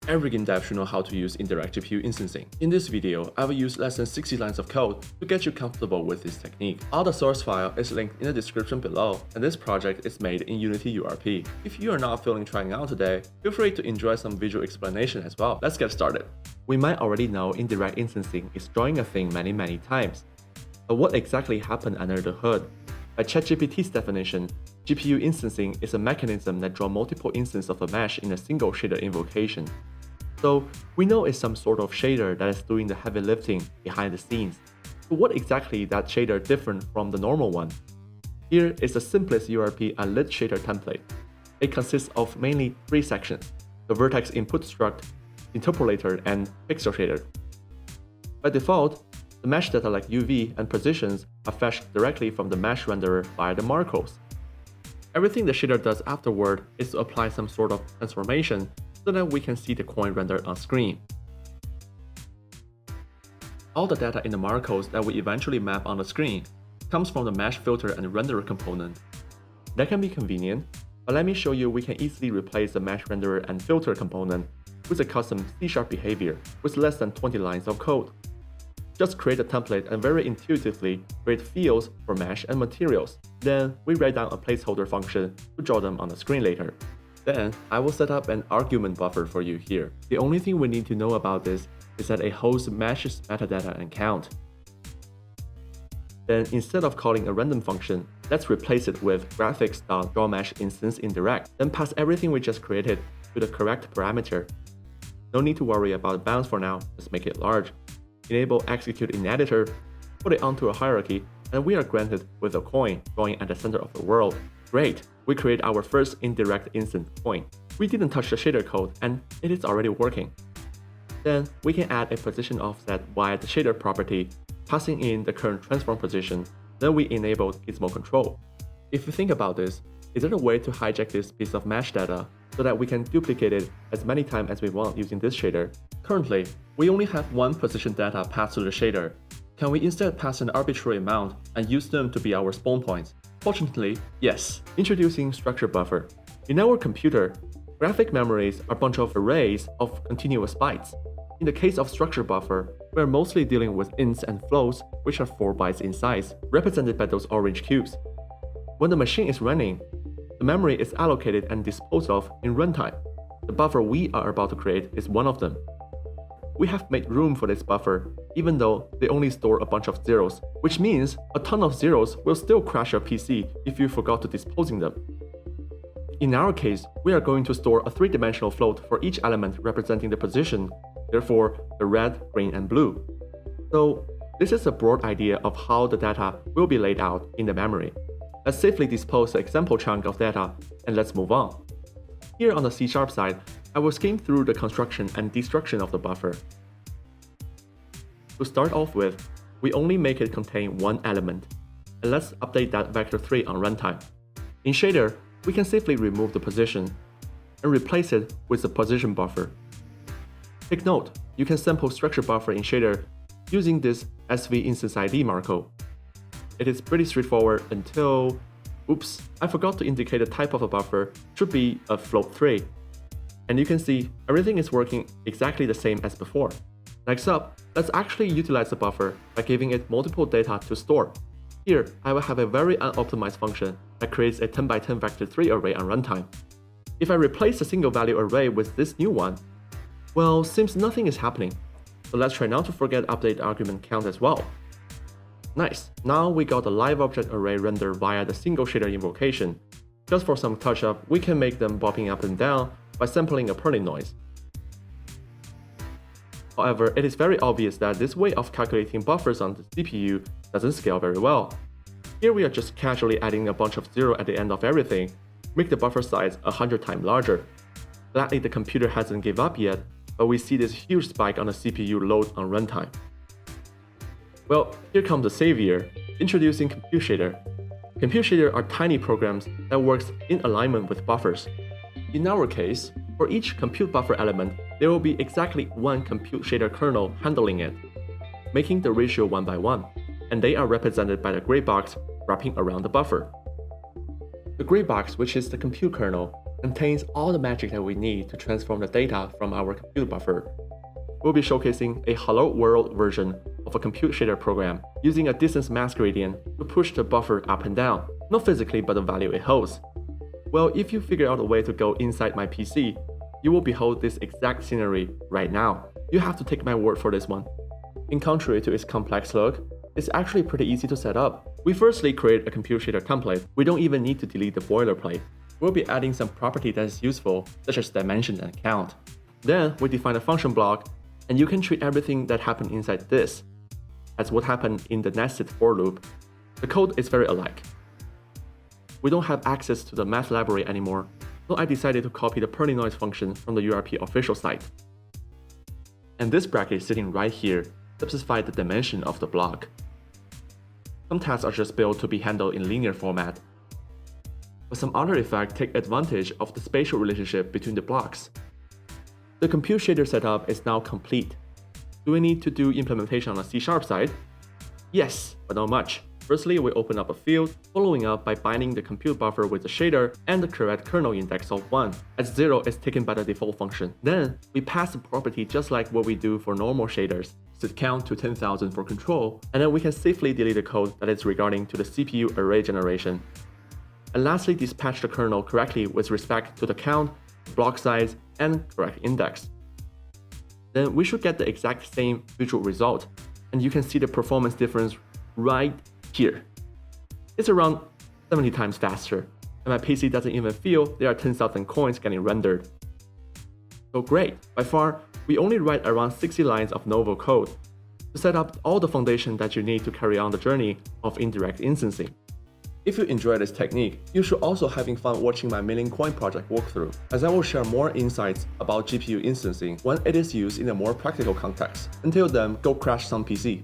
Every game dev should know how to use indirect GPU instancing. In this video, I will use less than 60 lines of code to get you comfortable with this technique. All the source file is linked in the description below, and this project is made in Unity URP. If you are not feeling trying out today, feel free to enjoy some visual explanation as well. Let's get started. We might already know indirect instancing is drawing a thing many times. But what exactly happened under the hood? By ChatGPT's definition, GPU instancing is a mechanism that draws multiple instances of a mesh in a single shader invocation. So we know it's some sort of shader that is doing the heavy lifting behind the scenes. So what exactly that shader different from the normal one? Here is the simplest URP a lit shader template. It consists of mainly three sections: the vertex input struct, interpolator, and pixel shader. By default, the mesh data like UV and positions are fetched directly from the mesh renderer via the marcos. Everything the shader does afterward is to apply some sort of transformation so that we can see the coin rendered on screen. All the data in the marcos that we eventually map on the screen comes from the mesh filter and renderer component. That can be convenient, but let me show you we can easily replace the mesh renderer and filter component with a custom C# behavior with less than 20 lines of code. Just create a template and very intuitively create fields for mesh and materials. Then we write down a placeholder function to draw them on the screen later. Then I will set up an argument buffer for you here. The only thing we need to know about this is that it holds mesh's metadata and count. Then instead of calling a random function, let's replace it with graphics.drawMesh instance indirect. Then pass everything we just created to the correct parameter. No need to worry about bounds for now, just make it large. Enable execute in editor, put it onto a hierarchy, and we are granted with a coin drawing at the center of the world. Great! We create our first indirect instant coin. We didn't touch the shader code and it is already working. Then we can add a position offset via the shader property, passing in the current transform position. Then we enable gizmo control. If you think about this, is there a way to hijack this piece of mesh data so that we can duplicate it as many times as we want using this shader? Currently, we only have one position data passed to the shader. Can we instead pass an arbitrary amount and use them to be our spawn points? Fortunately, yes. Introducing structure buffer. In our computer, graphic memories are a bunch of arrays of continuous bytes. In the case of structure buffer, we are mostly dealing with ints and floats, which are 4 bytes in size, represented by those orange cubes. When the machine is running, the memory is allocated and disposed of in runtime. The buffer we are about to create is one of them. We have made room for this buffer, even though they only store a bunch of zeros, which means a ton of zeros will still crash your PC if you forgot to disposing them. In our case, we are going to store a 3-dimensional float for each element representing the position, therefore the red, green, and blue. So this is a broad idea of how the data will be laid out in the memory. Let's safely dispose the example chunk of data and let's move on. Here on the C# side, I will skim through the construction and destruction of the buffer. To start off with, we only make it contain one element, and let's update that vector 3 on runtime. In shader, we can safely remove the position and replace it with the position buffer. Take note, you can sample structure buffer in shader using this SV instance ID marco. It is pretty straightforward until, oops, I forgot to indicate the type of a buffer should be a float 3. And you can see everything is working exactly the same as before. Next up, let's actually utilize the buffer by giving it multiple data to store. Here, I will have a very unoptimized function that creates a 10x10 vector 3 array on runtime. If I replace the single value array with this new one, well, seems nothing is happening. So let's try not to forget update argument count as well. Nice, now we got the live object array rendered via the single shader invocation. Just for some touch-up, we can make them bopping up and down by sampling a purling noise. However, it is very obvious that this way of calculating buffers on the CPU doesn't scale very well. Here we are just casually adding a bunch of 0 at the end of everything, make the buffer size 100 times larger. Gladly the computer hasn't given up yet, but we see this huge spike on the CPU load on runtime. Well, here comes the savior, introducing ComputeShader. ComputeShader are tiny programs that works in alignment with buffers. In our case, for each compute buffer element, there will be exactly one compute shader kernel handling it, making the ratio 1:1, and they are represented by the gray box wrapping around the buffer. The gray box, which is the compute kernel, contains all the magic that we need to transform the data from our compute buffer. We'll be showcasing a hello world version of a compute shader program using a distance mask gradient to push the buffer up and down, not physically but the value it holds. Well, if you figure out a way to go inside my PC, you will behold this exact scenery right now. You have to take my word for this one. In contrary to its complex look, it's actually pretty easy to set up. We firstly create a compute shader template. We don't even need to delete the boilerplate. We'll be adding some property that is useful, such as dimension and count. Then we define a function block, and you can treat everything that happened inside this as what happened in the nested for loop. The code is very alike. We don't have access to the math library anymore, so I decided to copy the Perlinoise function from the URP official site. And this bracket sitting right here specifies the dimension of the block. Some tasks are just built to be handled in linear format, but some other effects take advantage of the spatial relationship between the blocks. The compute shader setup is now complete. Do we need to do implementation on the C# side? Yes, but not much. Firstly, we open up a field, following up by binding the compute buffer with the shader and the correct kernel index of 1, as 0 is taken by the default function. Then, we pass the property just like what we do for normal shaders. Set count to 10,000 for control, and then we can safely delete the code that is regarding to the CPU array generation. And lastly, dispatch the kernel correctly with respect to the count, block size, and correct index. Then we should get the exact same visual result, and you can see the performance difference right here. It's around 70 times faster, and my PC doesn't even feel there are 10,000 coins getting rendered. So great, by far, we only write around 60 lines of novel code to set up all the foundation that you need to carry on the journey of indirect instancing. If you enjoy this technique, you should also having fun watching my Million Coin project walkthrough, as I will share more insights about GPU instancing when it is used in a more practical context. Until then, go crash some PC.